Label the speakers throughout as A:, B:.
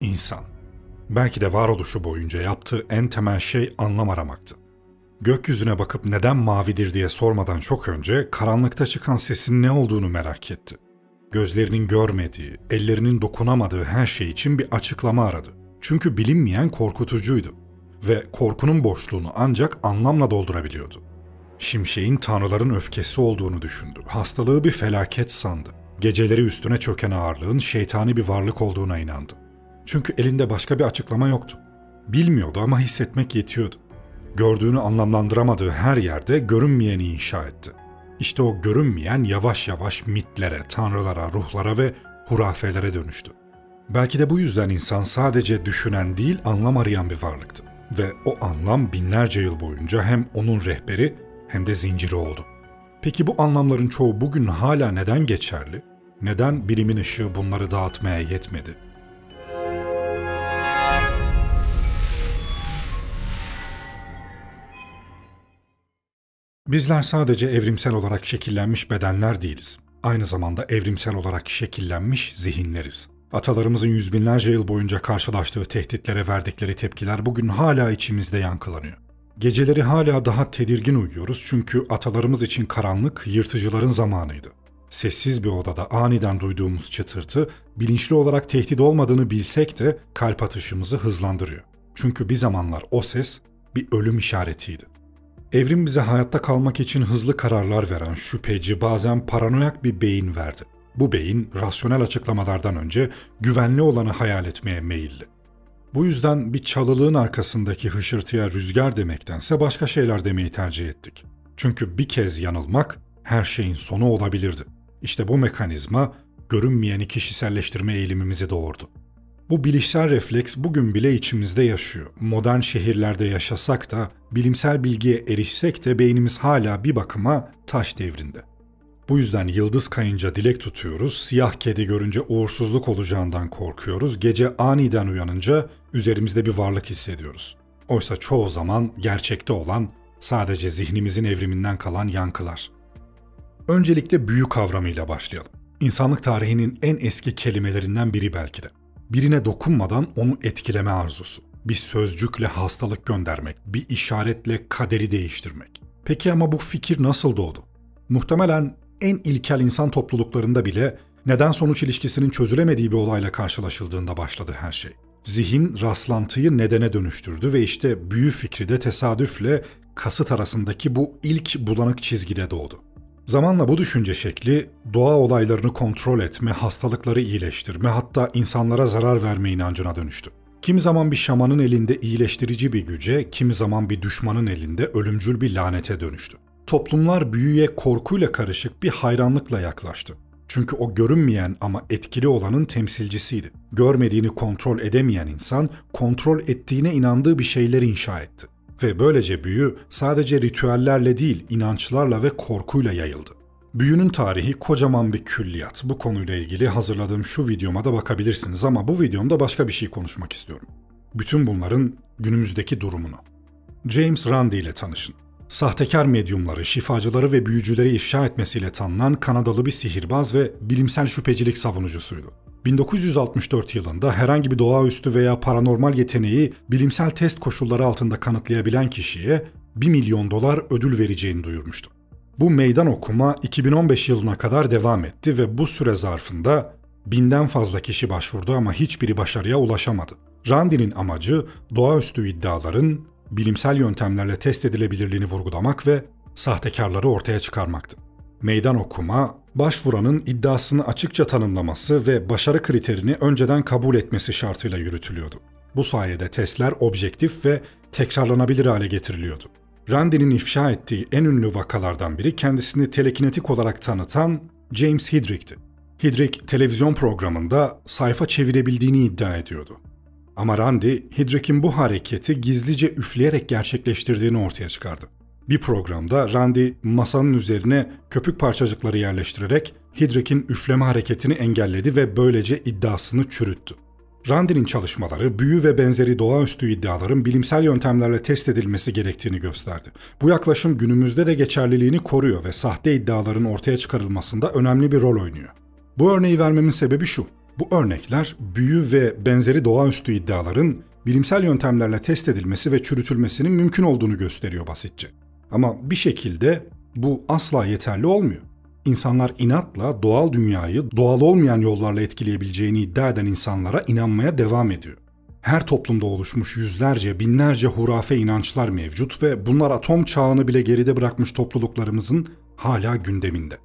A: İnsan. Belki de varoluşu boyunca yaptığı en temel şey anlam aramaktı. Gökyüzüne bakıp neden mavidir diye sormadan çok önce karanlıkta çıkan sesin ne olduğunu merak etti. Gözlerinin görmediği, ellerinin dokunamadığı her şey için bir açıklama aradı. Çünkü bilinmeyen korkutucuydu ve korkunun boşluğunu ancak anlamla doldurabiliyordu. Şimşeğin tanrıların öfkesi olduğunu düşündü. Hastalığı bir felaket sandı. Geceleri üstüne çöken ağırlığın şeytani bir varlık olduğuna inandı. Çünkü elinde başka bir açıklama yoktu. Bilmiyordu ama hissetmek yetiyordu. Gördüğünü anlamlandıramadığı her yerde görünmeyeni inşa etti. İşte o görünmeyen yavaş yavaş mitlere, tanrılara, ruhlara ve hurafelere dönüştü. Belki de bu yüzden insan sadece düşünen değil, anlam arayan bir varlıktı. Ve o anlam binlerce yıl boyunca hem onun rehberi hem de zinciri oldu. Peki bu anlamların çoğu bugün hala neden geçerli? Neden bilimin ışığı bunları dağıtmaya yetmedi? Bizler sadece evrimsel olarak şekillenmiş bedenler değiliz. Aynı zamanda evrimsel olarak şekillenmiş zihinleriz. Atalarımızın yüz binlerce yıl boyunca karşılaştığı tehditlere verdikleri tepkiler bugün hala içimizde yankılanıyor. Geceleri hala daha tedirgin uyuyoruz çünkü atalarımız için karanlık yırtıcıların zamanıydı. Sessiz bir odada aniden duyduğumuz çıtırtı, bilinçli olarak tehdit olmadığını bilsek de kalp atışımızı hızlandırıyor. Çünkü bir zamanlar o ses bir ölüm işaretiydi. Evrim bize hayatta kalmak için hızlı kararlar veren şüpheci, bazen paranoyak bir beyin verdi. Bu beyin, rasyonel açıklamalardan önce güvenli olanı hayal etmeye meyilli. Bu yüzden bir çalılığın arkasındaki hışırtıya rüzgar demektense başka şeyler demeyi tercih ettik. Çünkü bir kez yanılmak her şeyin sonu olabilirdi. İşte bu mekanizma görünmeyeni kişiselleştirme eğilimimizi doğurdu. Bu bilişsel refleks bugün bile içimizde yaşıyor. Modern şehirlerde yaşasak da, bilimsel bilgiye erişsek de beynimiz hala bir bakıma taş devrinde. Bu yüzden yıldız kayınca dilek tutuyoruz, siyah kedi görünce uğursuzluk olacağından korkuyoruz, gece aniden uyanınca üzerimizde bir varlık hissediyoruz. Oysa çoğu zaman gerçekte olan sadece zihnimizin evriminden kalan yankılar. Öncelikle büyü kavramıyla başlayalım. İnsanlık tarihinin en eski kelimelerinden biri belki de. Birine dokunmadan onu etkileme arzusu. Bir sözcükle hastalık göndermek, bir işaretle kaderi değiştirmek. Peki ama bu fikir nasıl doğdu? Muhtemelen en ilkel insan topluluklarında bile neden sonuç ilişkisinin çözülemediği bir olayla karşılaşıldığında başladı her şey. Zihin rastlantıyı nedene dönüştürdü ve işte büyü fikri de tesadüfle kasıt arasındaki bu ilk bulanık çizgide doğdu. Zamanla bu düşünce şekli doğa olaylarını kontrol etme, hastalıkları iyileştirme, hatta insanlara zarar verme inancına dönüştü. Kimi zaman bir şamanın elinde iyileştirici bir güce, kimi zaman bir düşmanın elinde ölümcül bir lanete dönüştü. Toplumlar büyüye korkuyla karışık bir hayranlıkla yaklaştı. Çünkü o görünmeyen ama etkili olanın temsilcisiydi. Görmediğini kontrol edemeyen insan, kontrol ettiğine inandığı bir şeyler inşa etti. Ve böylece büyü sadece ritüellerle değil, inançlarla ve korkuyla yayıldı. Büyünün tarihi kocaman bir külliyat. Bu konuyla ilgili hazırladığım şu videoma da bakabilirsiniz ama bu videomda başka bir şey konuşmak istiyorum. Bütün bunların günümüzdeki durumunu. James Randi ile tanışın. Sahtekar medyumları, şifacıları ve büyücüleri ifşa etmesiyle tanınan Kanadalı bir sihirbaz ve bilimsel şüphecilik savunucusuydu. 1964 yılında herhangi bir doğaüstü veya paranormal yeteneği bilimsel test koşulları altında kanıtlayabilen kişiye $1 milyon ödül vereceğini duyurmuştu. Bu meydan okuma 2015 yılına kadar devam etti ve bu süre zarfında 1000'den fazla kişi başvurdu ama hiçbiri başarıya ulaşamadı. Randi'nin amacı doğaüstü iddiaların bilimsel yöntemlerle test edilebilirliğini vurgulamak ve sahtekarları ortaya çıkarmaktı. Meydan okuma, başvuranın iddiasını açıkça tanımlaması ve başarı kriterini önceden kabul etmesi şartıyla yürütülüyordu. Bu sayede testler objektif ve tekrarlanabilir hale getiriliyordu. Randi'nin ifşa ettiği en ünlü vakalardan biri kendisini telekinetik olarak tanıtan James Hidrick'ti. Hidrick, televizyon programında sayfa çevirebildiğini iddia ediyordu. Ama Randi, Hidrick'in bu hareketi gizlice üfleyerek gerçekleştirdiğini ortaya çıkardı. Bir programda Randi masanın üzerine köpük parçacıkları yerleştirerek Hidrick'in üfleme hareketini engelledi ve böylece iddiasını çürüttü. Randi'nin çalışmaları büyü ve benzeri doğaüstü iddiaların bilimsel yöntemlerle test edilmesi gerektiğini gösterdi. Bu yaklaşım günümüzde de geçerliliğini koruyor ve sahte iddiaların ortaya çıkarılmasında önemli bir rol oynuyor. Bu örneği vermemin sebebi şu. Bu örnekler büyü ve benzeri doğaüstü iddiaların bilimsel yöntemlerle test edilmesi ve çürütülmesinin mümkün olduğunu gösteriyor basitçe. Ama bir şekilde bu asla yeterli olmuyor. İnsanlar inatla doğal dünyayı doğal olmayan yollarla etkileyebileceğini iddia eden insanlara inanmaya devam ediyor. Her toplumda oluşmuş yüzlerce, binlerce hurafe inançlar mevcut ve bunlar atom çağını bile geride bırakmış topluluklarımızın hala gündeminde.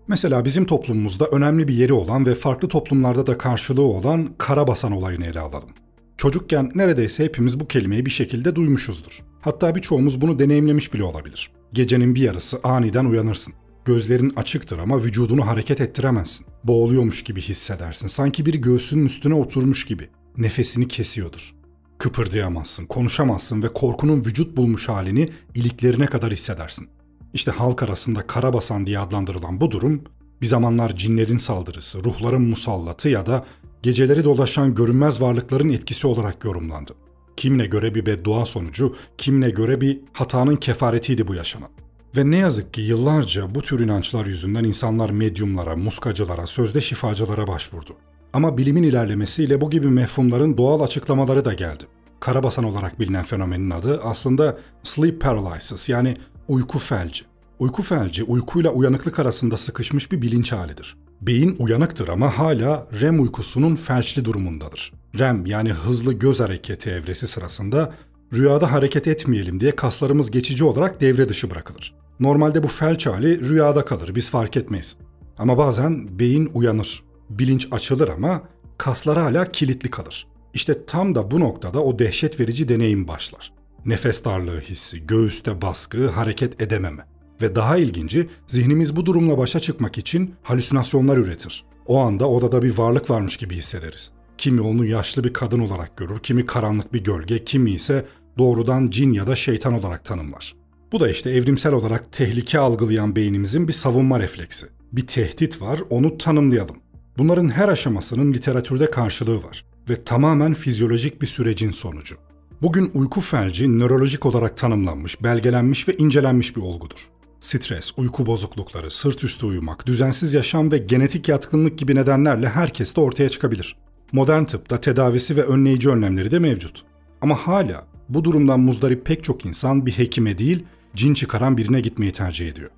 A: Mesela bizim toplumumuzda önemli bir yeri olan ve farklı toplumlarda da karşılığı olan karabasan olayını ele alalım. Çocukken neredeyse hepimiz bu kelimeyi bir şekilde duymuşuzdur. Hatta birçoğumuz bunu deneyimlemiş bile olabilir. Gecenin bir yarısı aniden uyanırsın. Gözlerin açıktır ama vücudunu hareket ettiremezsin. Boğuluyormuş gibi hissedersin. Sanki biri göğsünün üstüne oturmuş gibi. Nefesini kesiyordur. Kıpırdayamazsın, konuşamazsın ve korkunun vücut bulmuş halini iliklerine kadar hissedersin. İşte halk arasında karabasan diye adlandırılan bu durum, bir zamanlar cinlerin saldırısı, ruhların musallatı ya da geceleri dolaşan görünmez varlıkların etkisi olarak yorumlandı. Kimine göre bir beddua sonucu, kimine göre bir hatanın kefaretiydi bu yaşanan. Ve ne yazık ki yıllarca bu tür inançlar yüzünden insanlar medyumlara, muskacılara, sözde şifacılara başvurdu. Ama bilimin ilerlemesiyle bu gibi mefhumların doğal açıklamaları da geldi. Karabasan olarak bilinen fenomenin adı aslında sleep paralysis, yani uyku felci. Uyku felci, uykuyla uyanıklık arasında sıkışmış bir bilinç halidir. Beyin uyanıktır ama hala REM uykusunun felçli durumundadır. REM, yani hızlı göz hareketi evresi sırasında rüyada hareket etmeyelim diye kaslarımız geçici olarak devre dışı bırakılır. Normalde bu felç hali rüyada kalır, biz fark etmeyiz. Ama bazen beyin uyanır, bilinç açılır ama kaslar hala kilitli kalır. İşte tam da bu noktada o dehşet verici deneyim başlar. Nefes darlığı hissi, göğüste baskı, hareket edememe. Ve daha ilginci, zihnimiz bu durumla başa çıkmak için halüsinasyonlar üretir. O anda odada bir varlık varmış gibi hissederiz. Kimi onu yaşlı bir kadın olarak görür, kimi karanlık bir gölge, kimi ise doğrudan cin ya da şeytan olarak tanımlar. Bu da işte evrimsel olarak tehlike algılayan beynimizin bir savunma refleksi. Bir tehdit var, onu tanımlayalım. Bunların her aşamasının literatürde karşılığı var ve tamamen fizyolojik bir sürecin sonucu. Bugün uyku felci nörolojik olarak tanımlanmış, belgelenmiş ve incelenmiş bir olgudur. Stres, uyku bozuklukları, sırt üstü uyumak, düzensiz yaşam ve genetik yatkınlık gibi nedenlerle herkeste ortaya çıkabilir. Modern tıpta tedavisi ve önleyici önlemleri de mevcut. Ama hala bu durumdan muzdarip pek çok insan bir hekime değil, cin çıkaran birine gitmeyi tercih ediyor.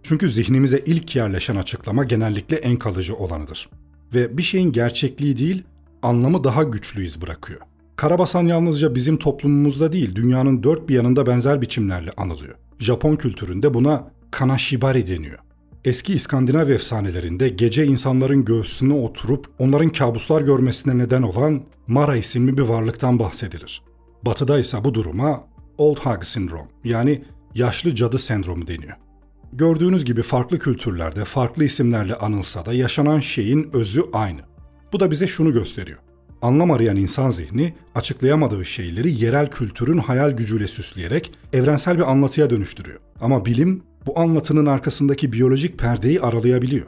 A: Çünkü zihnimize ilk yerleşen açıklama genellikle en kalıcı olanıdır. Ve bir şeyin gerçekliği değil, anlamı daha güçlü iz bırakıyor. Karabasan yalnızca bizim toplumumuzda değil, dünyanın dört bir yanında benzer biçimlerle anılıyor. Japon kültüründe buna kanashibari deniyor. Eski İskandinav efsanelerinde gece insanların göğsüne oturup onların kabuslar görmesine neden olan Mara isimli bir varlıktan bahsedilir. Batı'da ise bu duruma Old Hag Syndrome, yani yaşlı cadı sendromu deniyor. Gördüğünüz gibi farklı kültürlerde farklı isimlerle anılsa da yaşanan şeyin özü aynı. Bu da bize şunu gösteriyor. Anlam arayan insan zihni açıklayamadığı şeyleri yerel kültürün hayal gücüyle süsleyerek evrensel bir anlatıya dönüştürüyor. Ama bilim bu anlatının arkasındaki biyolojik perdeyi aralayabiliyor.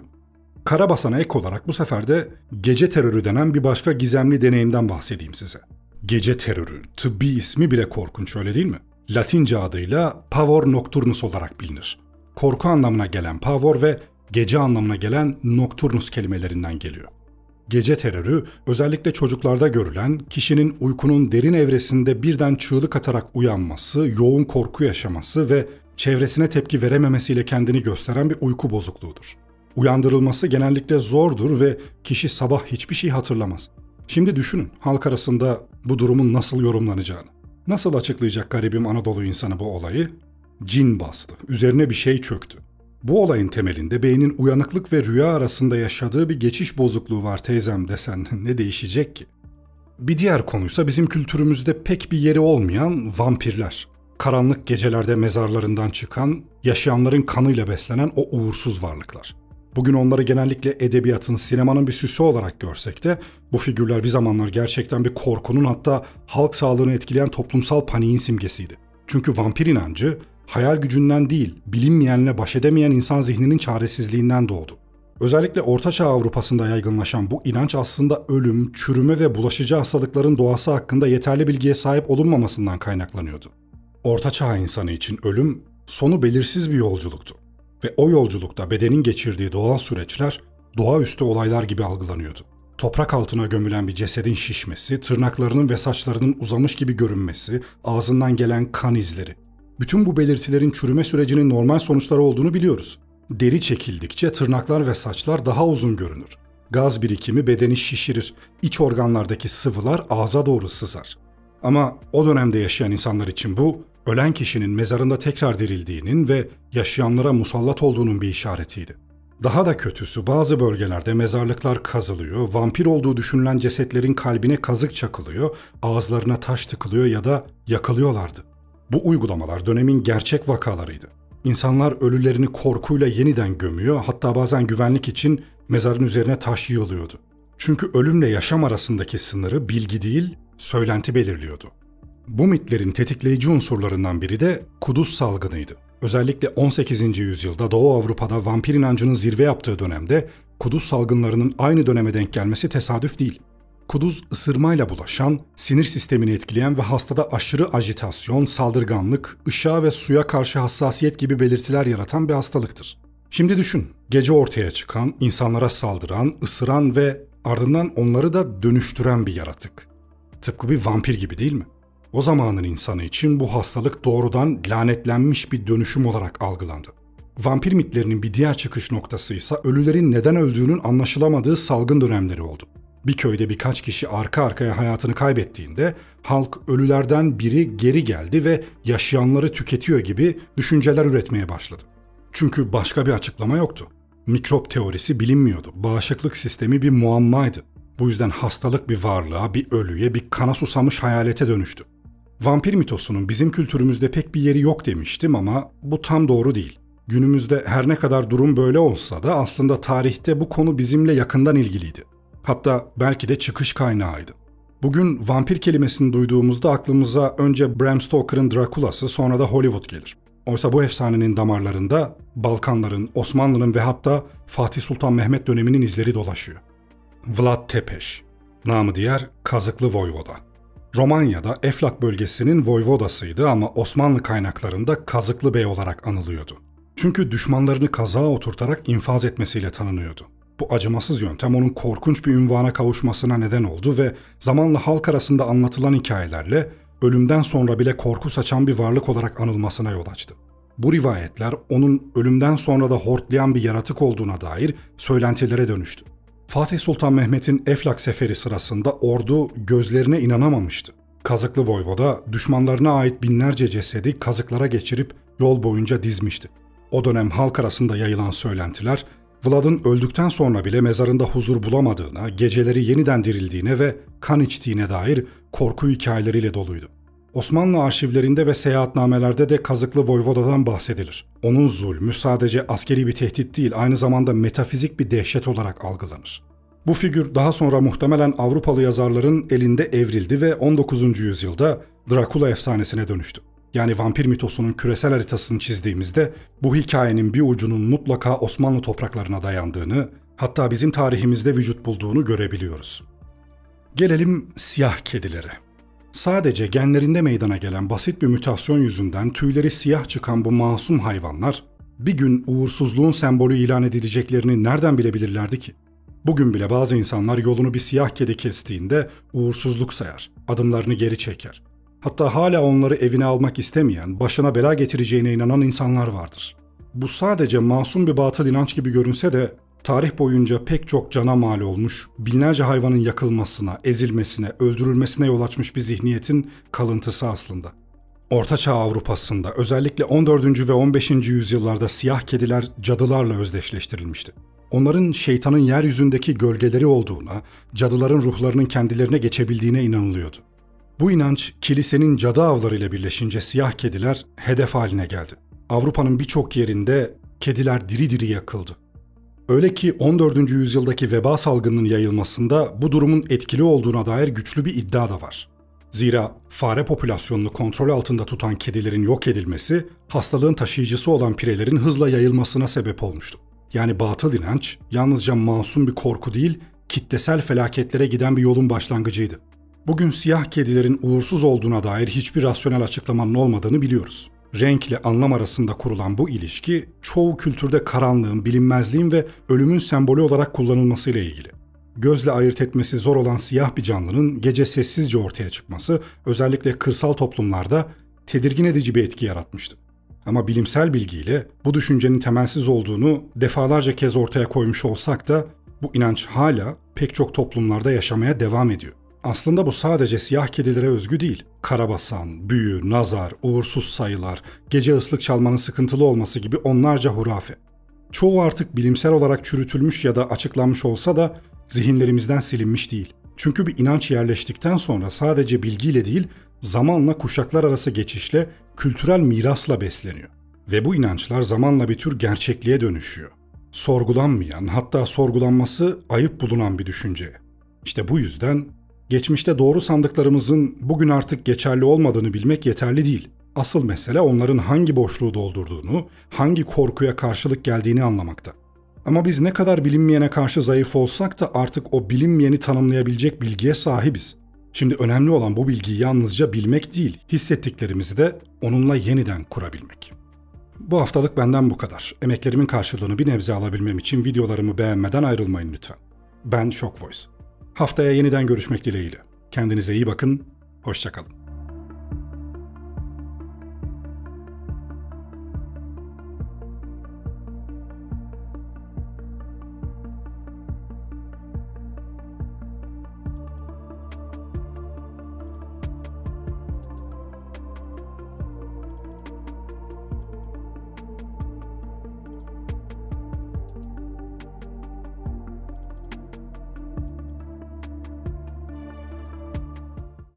A: Karabasan'a ek olarak bu sefer de gece terörü denen bir başka gizemli deneyimden bahsedeyim size. Gece terörü, tıbbi ismi bile korkunç, öyle değil mi? Latince adıyla pavor nocturnus olarak bilinir. Korku anlamına gelen pavor ve gece anlamına gelen nocturnus kelimelerinden geliyor. Gece terörü, özellikle çocuklarda görülen, kişinin uykunun derin evresinde birden çığlık atarak uyanması, yoğun korku yaşaması ve çevresine tepki verememesiyle kendini gösteren bir uyku bozukluğudur. Uyandırılması genellikle zordur ve kişi sabah hiçbir şey hatırlamaz. Şimdi düşünün, halk arasında bu durumun nasıl yorumlanacağını. Nasıl açıklayacak garibim Anadolu insanı bu olayı? Cin bastı, üzerine bir şey çöktü. Bu olayın temelinde beynin uyanıklık ve rüya arasında yaşadığı bir geçiş bozukluğu var teyzem desen ne değişecek ki? Bir diğer konuysa bizim kültürümüzde pek bir yeri olmayan vampirler. Karanlık gecelerde mezarlarından çıkan, yaşayanların kanıyla beslenen o uğursuz varlıklar. Bugün onları genellikle edebiyatın, sinemanın bir süsü olarak görsek de bu figürler bir zamanlar gerçekten bir korkunun, hatta halk sağlığını etkileyen toplumsal paniğin simgesiydi. Çünkü vampir inancı hayal gücünden değil, bilinmeyenle baş edemeyen insan zihninin çaresizliğinden doğdu. Özellikle Ortaçağ Avrupa'sında yaygınlaşan bu inanç aslında ölüm, çürüme ve bulaşıcı hastalıkların doğası hakkında yeterli bilgiye sahip olunmamasından kaynaklanıyordu. Ortaçağ insanı için ölüm sonu belirsiz bir yolculuktu. Ve o yolculukta bedenin geçirdiği doğal süreçler doğaüstü olaylar gibi algılanıyordu. Toprak altına gömülen bir cesedin şişmesi, tırnaklarının ve saçlarının uzamış gibi görünmesi, ağzından gelen kan izleri. Bütün bu belirtilerin çürüme sürecinin normal sonuçları olduğunu biliyoruz. Deri çekildikçe tırnaklar ve saçlar daha uzun görünür. Gaz birikimi bedeni şişirir, iç organlardaki sıvılar ağza doğru sızar. Ama o dönemde yaşayan insanlar için bu, ölen kişinin mezarında tekrar dirildiğinin ve yaşayanlara musallat olduğunun bir işaretiydi. Daha da kötüsü bazı bölgelerde mezarlıklar kazılıyor, vampir olduğu düşünülen cesetlerin kalbine kazık çakılıyor, ağızlarına taş tıkılıyor ya da yakılıyorlardı. Bu uygulamalar dönemin gerçek vakalarıydı. İnsanlar ölülerini korkuyla yeniden gömüyor, hatta bazen güvenlik için mezarın üzerine taş yığılıyordu. Çünkü ölümle yaşam arasındaki sınırı bilgi değil, söylenti belirliyordu. Bu mitlerin tetikleyici unsurlarından biri de kuduz salgınıydı. Özellikle 18. yüzyılda Doğu Avrupa'da vampir inancının zirve yaptığı dönemde kuduz salgınlarının aynı döneme denk gelmesi tesadüf değil. Kuduz ısırmayla bulaşan, sinir sistemini etkileyen ve hastada aşırı ajitasyon, saldırganlık, ışığa ve suya karşı hassasiyet gibi belirtiler yaratan bir hastalıktır. Şimdi düşün, gece ortaya çıkan, insanlara saldıran, ısıran ve ardından onları da dönüştüren bir yaratık. Tıpkı bir vampir gibi değil mi? O zamanın insanı için bu hastalık doğrudan lanetlenmiş bir dönüşüm olarak algılandı. Vampir mitlerinin bir diğer çıkış noktası ise ölülerin neden öldüğünün anlaşılamadığı salgın dönemleri oldu. Bir köyde birkaç kişi arka arkaya hayatını kaybettiğinde halk ölülerden biri geri geldi ve yaşayanları tüketiyor gibi düşünceler üretmeye başladı. Çünkü başka bir açıklama yoktu. Mikrop teorisi bilinmiyordu. Bağışıklık sistemi bir muammaydı. Bu yüzden hastalık bir varlığa, bir ölüye, bir kana susamış hayalete dönüştü. Vampir mitosunun bizim kültürümüzde pek bir yeri yok demiştim ama bu tam doğru değil. Günümüzde her ne kadar durum böyle olsa da aslında tarihte bu konu bizimle yakından ilgiliydi. Hatta belki de çıkış kaynağıydı. Bugün vampir kelimesini duyduğumuzda aklımıza önce Bram Stoker'ın Dracula'sı, sonra da Hollywood gelir. Oysa bu efsanenin damarlarında Balkanların, Osmanlı'nın ve hatta Fatih Sultan Mehmet döneminin izleri dolaşıyor. Vlad Tepes, namı diğer Kazıklı Voyvoda. Romanya'da Eflak bölgesinin voyvodasıydı ama Osmanlı kaynaklarında Kazıklı Bey olarak anılıyordu. Çünkü düşmanlarını kazağa oturtarak infaz etmesiyle tanınıyordu. Bu acımasız yöntem onun korkunç bir ünvana kavuşmasına neden oldu ve zamanla halk arasında anlatılan hikayelerle ölümden sonra bile korku saçan bir varlık olarak anılmasına yol açtı. Bu rivayetler onun ölümden sonra da hortlayan bir yaratık olduğuna dair söylentilere dönüştü. Fatih Sultan Mehmet'in Eflak seferi sırasında ordu gözlerine inanamamıştı. Kazıklı Voyvoda düşmanlarına ait binlerce cesedi kazıklara geçirip yol boyunca dizmişti. O dönem halk arasında yayılan söylentiler, Vlad'ın öldükten sonra bile mezarında huzur bulamadığına, geceleri yeniden dirildiğine ve kan içtiğine dair korku hikayeleriyle doluydu. Osmanlı arşivlerinde ve seyahatnamelerde de Kazıklı Voyvoda'dan bahsedilir. Onun zulmü sadece askeri bir tehdit değil, aynı zamanda metafizik bir dehşet olarak algılanır. Bu figür daha sonra muhtemelen Avrupalı yazarların elinde evrildi ve 19. yüzyılda Dracula efsanesine dönüştü. Yani vampir mitosunun küresel haritasını çizdiğimizde bu hikayenin bir ucunun mutlaka Osmanlı topraklarına dayandığını, hatta bizim tarihimizde vücut bulduğunu görebiliyoruz. Gelelim siyah kedilere. Sadece genlerinde meydana gelen basit bir mutasyon yüzünden tüyleri siyah çıkan bu masum hayvanlar bir gün uğursuzluğun sembolü ilan edileceklerini nereden bilebilirlerdi ki? Bugün bile bazı insanlar yolunu bir siyah kedi kestiğinde uğursuzluk sayar, adımlarını geri çeker. Hatta hala onları evine almak istemeyen, başına bela getireceğine inanan insanlar vardır. Bu sadece masum bir batıl inanç gibi görünse de tarih boyunca pek çok cana mal olmuş, binlerce hayvanın yakılmasına, ezilmesine, öldürülmesine yol açmış bir zihniyetin kalıntısı aslında. Ortaçağ Avrupa'sında özellikle 14. ve 15. yüzyıllarda siyah kediler cadılarla özdeşleştirilmişti. Onların şeytanın yeryüzündeki gölgeleri olduğuna, cadıların ruhlarının kendilerine geçebildiğine inanılıyordu. Bu inanç kilisenin cadı avlarıyla birleşince siyah kediler hedef haline geldi. Avrupa'nın birçok yerinde kediler diri diri yakıldı. Öyle ki 14. yüzyıldaki veba salgınının yayılmasında bu durumun etkili olduğuna dair güçlü bir iddia da var. Zira fare popülasyonunu kontrol altında tutan kedilerin yok edilmesi, hastalığın taşıyıcısı olan pirelerin hızla yayılmasına sebep olmuştu. Yani batıl inanç yalnızca masum bir korku değil, kitlesel felaketlere giden bir yolun başlangıcıydı. Bugün siyah kedilerin uğursuz olduğuna dair hiçbir rasyonel açıklamanın olmadığını biliyoruz. Renkle anlam arasında kurulan bu ilişki, çoğu kültürde karanlığın, bilinmezliğin ve ölümün sembolü olarak kullanılmasıyla ilgili. gözle ayırt etmesi zor olan siyah bir canlının gece sessizce ortaya çıkması özellikle kırsal toplumlarda tedirgin edici bir etki yaratmıştı. Ama bilimsel bilgiyle bu düşüncenin temelsiz olduğunu defalarca kez ortaya koymuş olsak da bu inanç hala pek çok toplumlarda yaşamaya devam ediyor. Aslında bu sadece siyah kedilere özgü değil. Karabasan, büyü, nazar, uğursuz sayılar, gece ıslık çalmanın sıkıntılı olması gibi onlarca hurafe. Çoğu artık bilimsel olarak çürütülmüş ya da açıklanmış olsa da zihinlerimizden silinmiş değil. Çünkü bir inanç yerleştikten sonra sadece bilgiyle değil, zamanla kuşaklar arası geçişle, kültürel mirasla besleniyor. Ve bu inançlar zamanla bir tür gerçekliğe dönüşüyor. Sorgulanmayan, hatta sorgulanması ayıp bulunan bir düşünceye. İşte bu yüzden geçmişte doğru sandıklarımızın bugün artık geçerli olmadığını bilmek yeterli değil. Asıl mesele onların hangi boşluğu doldurduğunu, hangi korkuya karşılık geldiğini anlamakta. Ama biz ne kadar bilinmeyene karşı zayıf olsak da artık o bilinmeyeni tanımlayabilecek bilgiye sahibiz. Şimdi önemli olan bu bilgiyi yalnızca bilmek değil, hissettiklerimizi de onunla yeniden kurabilmek. Bu haftalık benden bu kadar. Emeklerimin karşılığını bir nebze alabilmem için videolarımı beğenmeden ayrılmayın lütfen. Ben Shock Voice. Haftaya yeniden görüşmek dileğiyle. Kendinize iyi bakın, hoşça kalın.